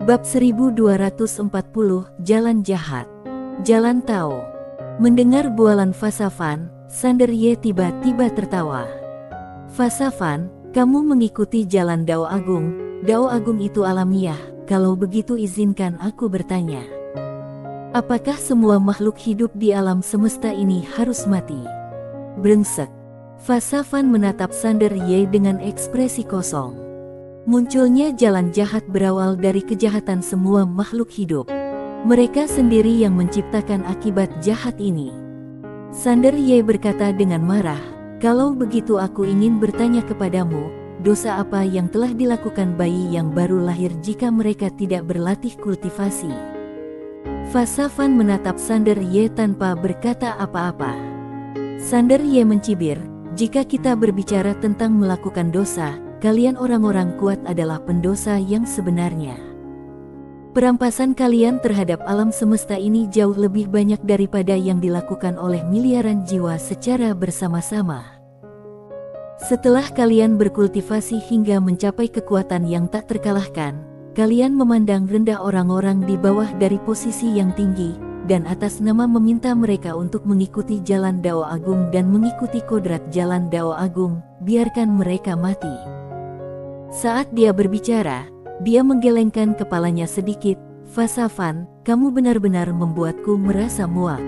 Bab 1240, Jalan Jahat. Jalan Tao. Mendengar bualan Fasafan, Sander Ye tiba-tiba tertawa. Fasafan, kamu mengikuti jalan Dao Agung. Dao Agung itu alamiah, kalau begitu izinkan aku bertanya. Apakah semua makhluk hidup di alam semesta ini harus mati? Brengsek. Fasafan menatap Sander Ye dengan ekspresi kosong. Munculnya jalan jahat berawal dari kejahatan semua makhluk hidup. Mereka sendiri yang menciptakan akibat jahat ini. Sander Ye berkata dengan marah, kalau begitu aku ingin bertanya kepadamu, dosa apa yang telah dilakukan bayi yang baru lahir jika mereka tidak berlatih kultivasi? Fasafan menatap Sander Ye tanpa berkata apa-apa. Sander Ye mencibir, jika kita berbicara tentang melakukan dosa, kalian orang-orang kuat adalah pendosa yang sebenarnya. Perampasan kalian terhadap alam semesta ini jauh lebih banyak daripada yang dilakukan oleh miliaran jiwa secara bersama-sama. Setelah kalian berkultivasi hingga mencapai kekuatan yang tak terkalahkan, kalian memandang rendah orang-orang di bawah dari posisi yang tinggi, dan atas nama meminta mereka untuk mengikuti jalan Dao Agung dan mengikuti kodrat jalan Dao Agung, biarkan mereka mati. Saat dia berbicara, dia menggelengkan kepalanya sedikit. Fasafan, kamu benar-benar membuatku merasa muak.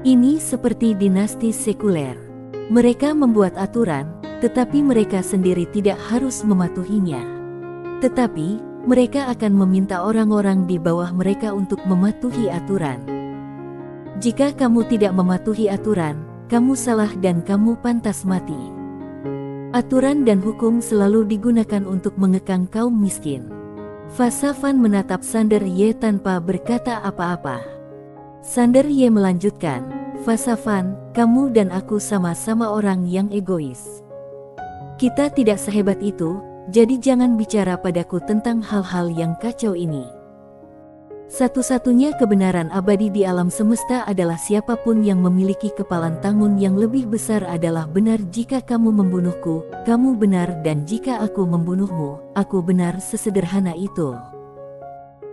Ini seperti dinasti sekuler. Mereka membuat aturan, tetapi mereka sendiri tidak harus mematuhinya. Tetapi, mereka akan meminta orang-orang di bawah mereka untuk mematuhi aturan. Jika kamu tidak mematuhi aturan, kamu salah dan kamu pantas mati. Aturan dan hukum selalu digunakan untuk mengekang kaum miskin. Fasafan menatap Sander Ye tanpa berkata apa-apa. Sander Ye melanjutkan, Fasafan, kamu dan aku sama-sama orang yang egois. Kita tidak sehebat itu, jadi jangan bicara padaku tentang hal-hal yang kacau ini. Satu-satunya kebenaran abadi di alam semesta adalah siapapun yang memiliki kepalan tangun yang lebih besar adalah benar. Jika kamu membunuhku, kamu benar, dan jika aku membunuhmu, aku benar. Sesederhana itu.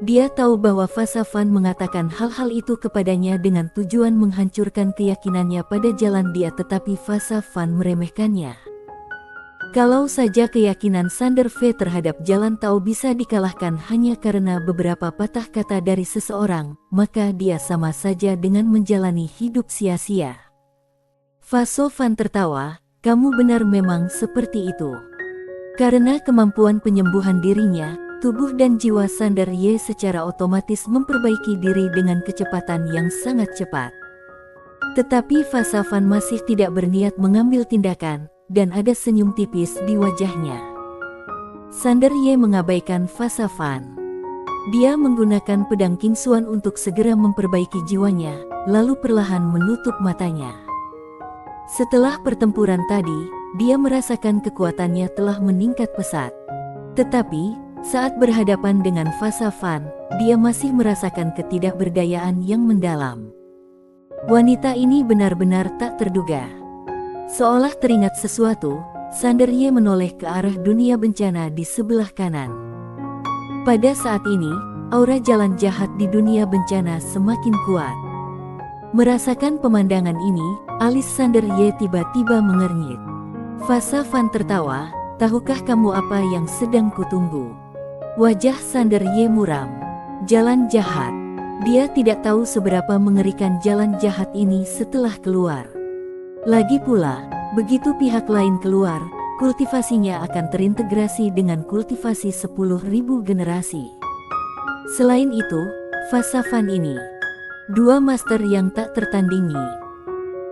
Dia tahu bahwa Fasafan mengatakan hal-hal itu kepadanya dengan tujuan menghancurkan keyakinannya pada jalan dia, tetapi Fasafan meremehkannya. Kalau saja keyakinan Sander V terhadap jalan Tao bisa dikalahkan hanya karena beberapa patah kata dari seseorang, maka dia sama saja dengan menjalani hidup sia-sia. Fasafan tertawa, kamu benar, memang seperti itu. Karena kemampuan penyembuhan dirinya, tubuh dan jiwa Sander Ye secara otomatis memperbaiki diri dengan kecepatan yang sangat cepat. Tetapi Fasafan masih tidak berniat mengambil tindakan, dan ada senyum tipis di wajahnya. Sander Ye mengabaikan Fasafan. Dia menggunakan pedang Qingxuan untuk segera memperbaiki jiwanya, lalu perlahan menutup matanya. Setelah pertempuran tadi, dia merasakan kekuatannya telah meningkat pesat. Tetapi, saat berhadapan dengan Fasafan, dia masih merasakan ketidakberdayaan yang mendalam. Wanita ini benar-benar tak terduga. Seolah teringat sesuatu, Sander Ye menoleh ke arah dunia bencana di sebelah kanan. Pada saat ini, aura jalan jahat di dunia bencana semakin kuat. Merasakan pemandangan ini, alis Sander Ye tiba-tiba mengernyit. Fasafan tertawa, tahukah kamu apa yang sedang kutunggu? Wajah Sander Ye muram. Jalan jahat. Dia tidak tahu seberapa mengerikan jalan jahat ini setelah keluar. Lagi pula, begitu pihak lain keluar, kultivasinya akan terintegrasi dengan kultivasi 10.000 generasi. Selain itu, Fasafan ini, dua master yang tak tertandingi.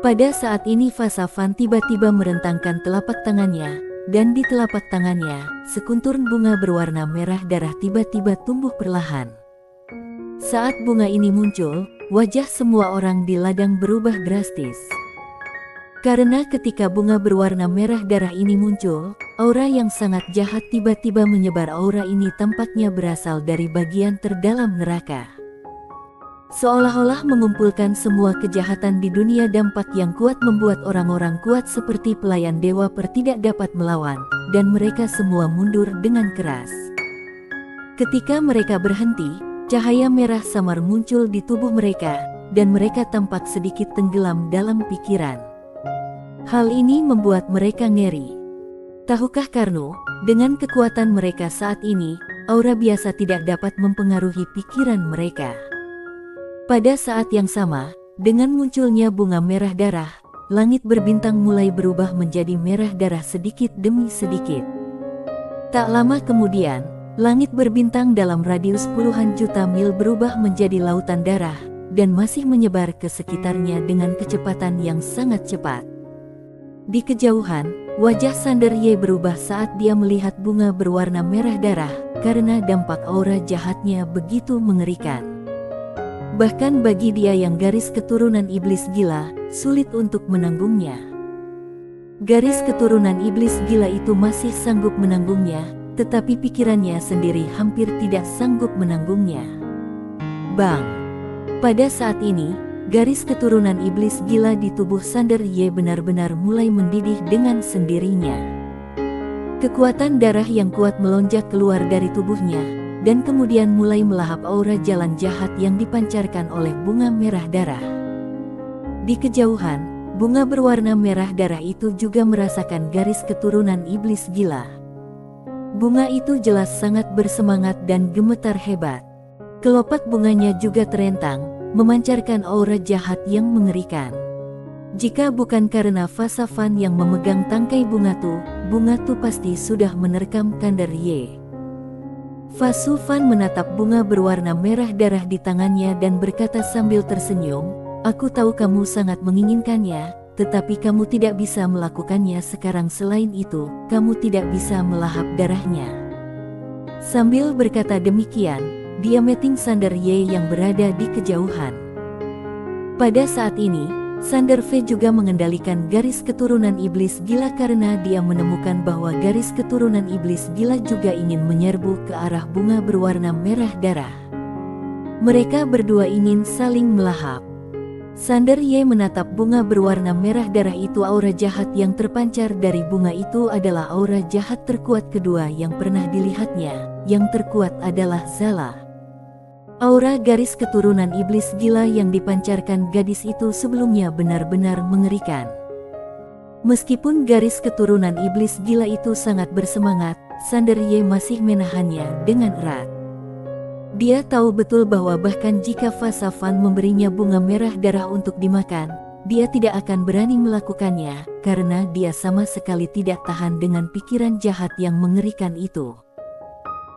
Pada saat ini Fasafan tiba-tiba merentangkan telapak tangannya, dan di telapak tangannya, sekuntur bunga berwarna merah darah tiba-tiba tumbuh perlahan. Saat bunga ini muncul, wajah semua orang di ladang berubah drastis. Karena ketika bunga berwarna merah darah ini muncul, aura yang sangat jahat tiba-tiba menyebar. Aura ini tampaknya berasal dari bagian terdalam neraka. Seolah-olah mengumpulkan semua kejahatan di dunia. Dampak yang kuat membuat orang-orang kuat seperti pelayan dewa tidak dapat melawan, dan mereka semua mundur dengan keras. Ketika mereka berhenti, cahaya merah samar muncul di tubuh mereka, dan mereka tampak sedikit tenggelam dalam pikiran. Hal ini membuat mereka ngeri. Tahukah Karno, dengan kekuatan mereka saat ini, aura biasa tidak dapat mempengaruhi pikiran mereka. Pada saat yang sama, dengan munculnya bunga merah darah, langit berbintang mulai berubah menjadi merah darah sedikit demi sedikit. Tak lama kemudian, langit berbintang dalam radius puluhan juta mil berubah menjadi lautan darah, dan masih menyebar ke sekitarnya dengan kecepatan yang sangat cepat. Di kejauhan, wajah Sander Ye berubah saat dia melihat bunga berwarna merah darah, karena dampak aura jahatnya begitu mengerikan. Bahkan bagi dia yang garis keturunan iblis gila, sulit untuk menanggungnya. Garis keturunan iblis gila itu masih sanggup menanggungnya, tetapi pikirannya sendiri hampir tidak sanggup menanggungnya. Bang! Pada saat ini, garis keturunan iblis gila di tubuh Sander Ye benar-benar mulai mendidih dengan sendirinya. Kekuatan darah yang kuat melonjak keluar dari tubuhnya, dan kemudian mulai melahap aura jalan jahat yang dipancarkan oleh bunga merah darah. Di kejauhan, bunga berwarna merah darah itu juga merasakan garis keturunan iblis gila. Bunga itu jelas sangat bersemangat dan gemetar hebat. Kelopak bunganya juga terentang, memancarkan aura jahat yang mengerikan. Jika bukan karena Fasafan yang memegang tangkai bunga tu pasti sudah menerkam Sander Ye. Fasufan menatap bunga berwarna merah darah di tangannya dan berkata sambil tersenyum, "Aku tahu kamu sangat menginginkannya, tetapi kamu tidak bisa melakukannya sekarang. Selain itu, kamu tidak bisa melahap darahnya." Sambil berkata demikian, dia meeting Sander Ye yang berada di kejauhan. Pada saat ini, Sander V juga mengendalikan garis keturunan iblis gila karena dia menemukan bahwa garis keturunan iblis gila juga ingin menyerbu ke arah bunga berwarna merah darah. Mereka berdua ingin saling melahap. Sander Ye menatap bunga berwarna merah darah itu. Aura jahat yang terpancar dari bunga itu adalah aura jahat terkuat kedua yang pernah dilihatnya. Yang terkuat adalah Zala. Aura garis keturunan iblis gila yang dipancarkan gadis itu sebelumnya benar-benar mengerikan. Meskipun garis keturunan iblis gila itu sangat bersemangat, Sander Ye masih menahannya dengan erat. Dia tahu betul bahwa bahkan jika Fasafan memberinya bunga merah darah untuk dimakan, dia tidak akan berani melakukannya, karena dia sama sekali tidak tahan dengan pikiran jahat yang mengerikan itu.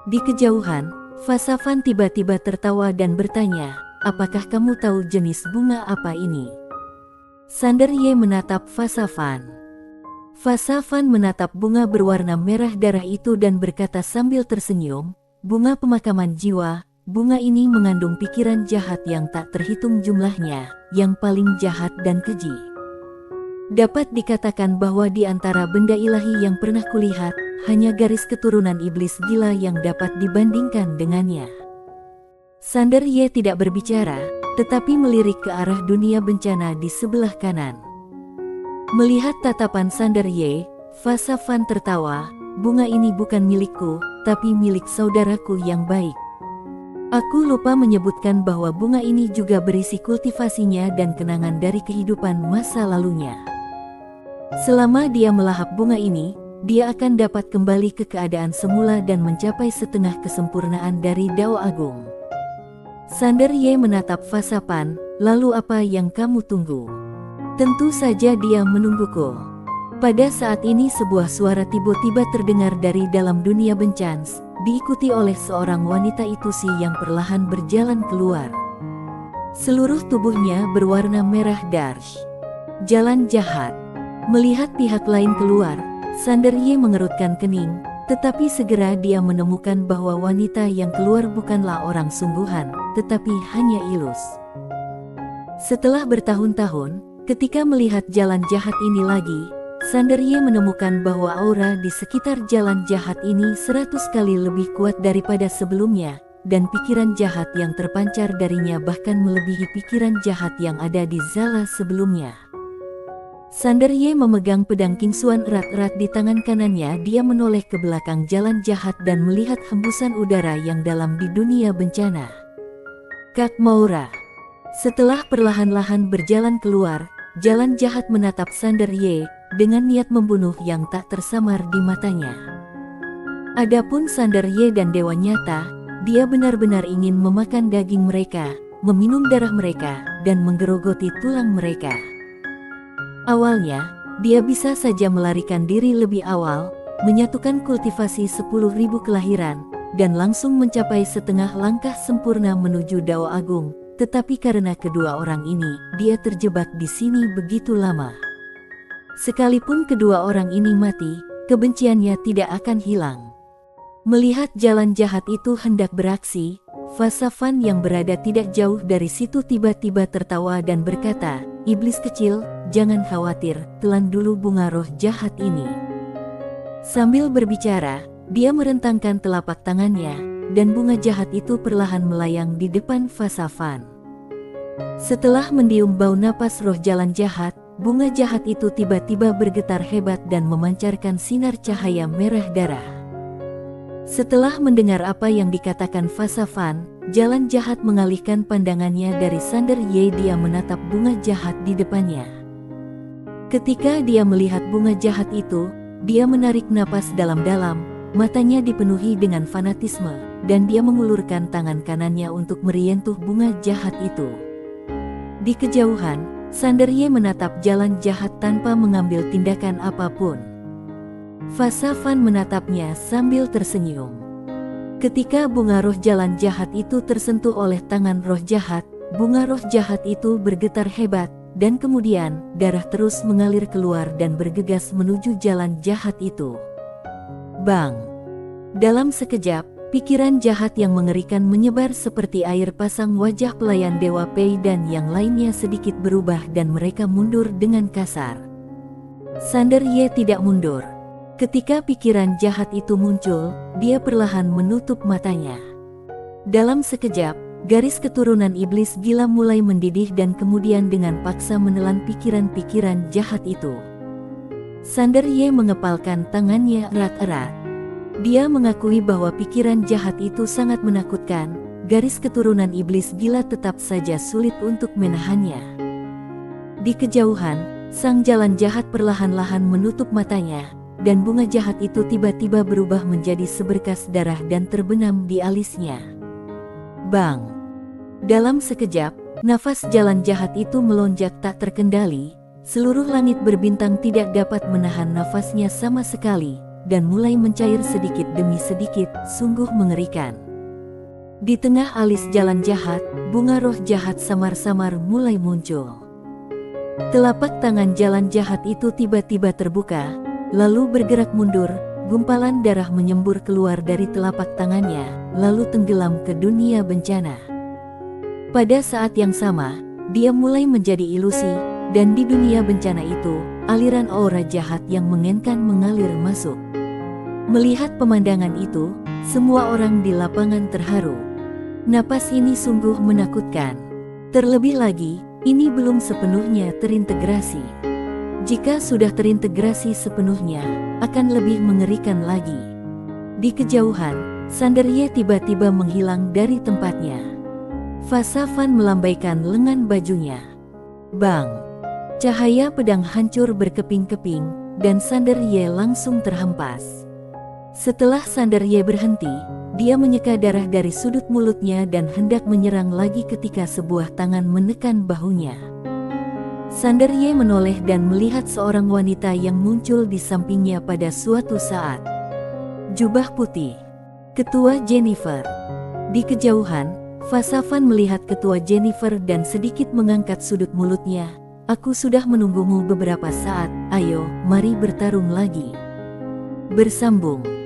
Di kejauhan, Fasafan tiba-tiba tertawa dan bertanya, "Apakah kamu tahu jenis bunga apa ini?" Sander Ye menatap Fasafan. Fasafan menatap bunga berwarna merah darah itu dan berkata sambil tersenyum, "Bunga pemakaman jiwa. Bunga ini mengandung pikiran jahat yang tak terhitung jumlahnya, yang paling jahat dan keji. Dapat dikatakan bahwa di antara benda ilahi yang pernah kulihat, hanya garis keturunan iblis gila yang dapat dibandingkan dengannya." Sander Ye tidak berbicara, tetapi melirik ke arah dunia bencana di sebelah kanan. Melihat tatapan Sander Ye, Fasafan tertawa, "Bunga ini bukan milikku, tapi milik saudaraku yang baik. Aku lupa menyebutkan bahwa bunga ini juga berisi kultivasinya dan kenangan dari kehidupan masa lalunya. Selama dia melahap bunga ini, dia akan dapat kembali ke keadaan semula dan mencapai setengah kesempurnaan dari Dao Agung." Sander Ye menatap Fasafan, "Lalu apa yang kamu tunggu? Tentu saja dia menungguku." Pada saat ini sebuah suara tiba-tiba terdengar dari dalam dunia bencans, diikuti oleh seorang wanita Itusi yang perlahan berjalan keluar. Seluruh tubuhnya berwarna merah darsh. Jalan jahat. Melihat pihak lain keluar, Sander Ye mengerutkan kening, tetapi segera dia menemukan bahwa wanita yang keluar bukanlah orang sungguhan, tetapi hanya ilus. Setelah bertahun-tahun, ketika melihat jalan jahat ini lagi, Sander Ye menemukan bahwa aura di sekitar jalan jahat ini 100 kali lebih kuat daripada sebelumnya, dan pikiran jahat yang terpancar darinya bahkan melebihi pikiran jahat yang ada di Zala sebelumnya. Sander Ye memegang pedang Kingsuan erat-erat di tangan kanannya. Dia menoleh ke belakang jalan jahat dan melihat hembusan udara yang dalam di dunia bencana. Kak Maura. Setelah perlahan-lahan berjalan keluar, jalan jahat menatap Sander Ye dengan niat membunuh yang tak tersamar di matanya. Adapun Sander Ye dan Dewa Nyata, dia benar-benar ingin memakan daging mereka, meminum darah mereka, dan menggerogoti tulang mereka. Awalnya, dia bisa saja melarikan diri lebih awal, menyatukan kultivasi 10.000 kelahiran, dan langsung mencapai setengah langkah sempurna menuju Dao Agung. Tetapi karena kedua orang ini, dia terjebak di sini begitu lama. Sekalipun kedua orang ini mati, kebenciannya tidak akan hilang. Melihat jalan jahat itu hendak beraksi, Fasafan yang berada tidak jauh dari situ tiba-tiba tertawa dan berkata, "Iblis kecil, jangan khawatir, telan dulu bunga roh jahat ini." Sambil berbicara, dia merentangkan telapak tangannya, dan bunga jahat itu perlahan melayang di depan Fasafan. Setelah mendium bau napas roh jalan jahat, bunga jahat itu tiba-tiba bergetar hebat dan memancarkan sinar cahaya merah darah. Setelah mendengar apa yang dikatakan Fasafan, jalan jahat mengalihkan pandangannya dari Sander Ye. Dia menatap bunga jahat di depannya. Ketika dia melihat bunga jahat itu, dia menarik napas dalam-dalam, matanya dipenuhi dengan fanatisme, dan dia mengulurkan tangan kanannya untuk merientuh bunga jahat itu. Di kejauhan, Sander Ye menatap jalan jahat tanpa mengambil tindakan apapun. Fasafan menatapnya sambil tersenyum. Ketika bunga roh jalan jahat itu tersentuh oleh tangan roh jahat, bunga roh jahat itu bergetar hebat, dan kemudian darah terus mengalir keluar dan bergegas menuju jalan jahat itu. Bang! Dalam sekejap, pikiran jahat yang mengerikan menyebar seperti air pasang. Wajah pelayan Dewa Pei dan yang lainnya sedikit berubah dan mereka mundur dengan kasar. Sander Ye tidak mundur. Ketika pikiran jahat itu muncul, dia perlahan menutup matanya. Dalam sekejap, garis keturunan iblis gila mulai mendidih dan kemudian dengan paksa menelan pikiran-pikiran jahat itu. Sander Ye mengepalkan tangannya erat-erat. Dia mengakui bahwa pikiran jahat itu sangat menakutkan. Garis keturunan iblis gila tetap saja sulit untuk menahannya. Di kejauhan, sang jalan jahat perlahan-lahan menutup matanya, dan bunga jahat itu tiba-tiba berubah menjadi seberkas darah dan terbenam di alisnya. Bang! Dalam sekejap, nafas jalan jahat itu melonjak tak terkendali. Seluruh langit berbintang tidak dapat menahan nafasnya sama sekali, dan mulai mencair sedikit demi sedikit. Sungguh mengerikan. Di tengah alis jalan jahat, bunga roh jahat samar-samar mulai muncul. Telapak tangan jalan jahat itu tiba-tiba terbuka, lalu bergerak mundur. Gumpalan darah menyembur keluar dari telapak tangannya, lalu tenggelam ke dunia bencana. Pada saat yang sama, dia mulai menjadi ilusi, dan di dunia bencana itu, aliran aura jahat yang mengenkan mengalir masuk. Melihat pemandangan itu, semua orang di lapangan terharu. Napas ini sungguh menakutkan. Terlebih lagi, ini belum sepenuhnya terintegrasi. Jika sudah terintegrasi sepenuhnya, akan lebih mengerikan lagi. Di kejauhan, Sander Ye tiba-tiba menghilang dari tempatnya. Fasafan melambaikan lengan bajunya. Bang! Cahaya pedang hancur berkeping-keping, dan Sander Ye langsung terhempas. Setelah Sander Ye berhenti, dia menyeka darah dari sudut mulutnya dan hendak menyerang lagi ketika sebuah tangan menekan bahunya. Sander Ye menoleh dan melihat seorang wanita yang muncul di sampingnya pada suatu saat. Jubah putih. Ketua Jennifer. Di kejauhan, Fasafan melihat Ketua Jennifer dan sedikit mengangkat sudut mulutnya. Aku sudah menunggumu beberapa saat, ayo, mari bertarung lagi. Bersambung.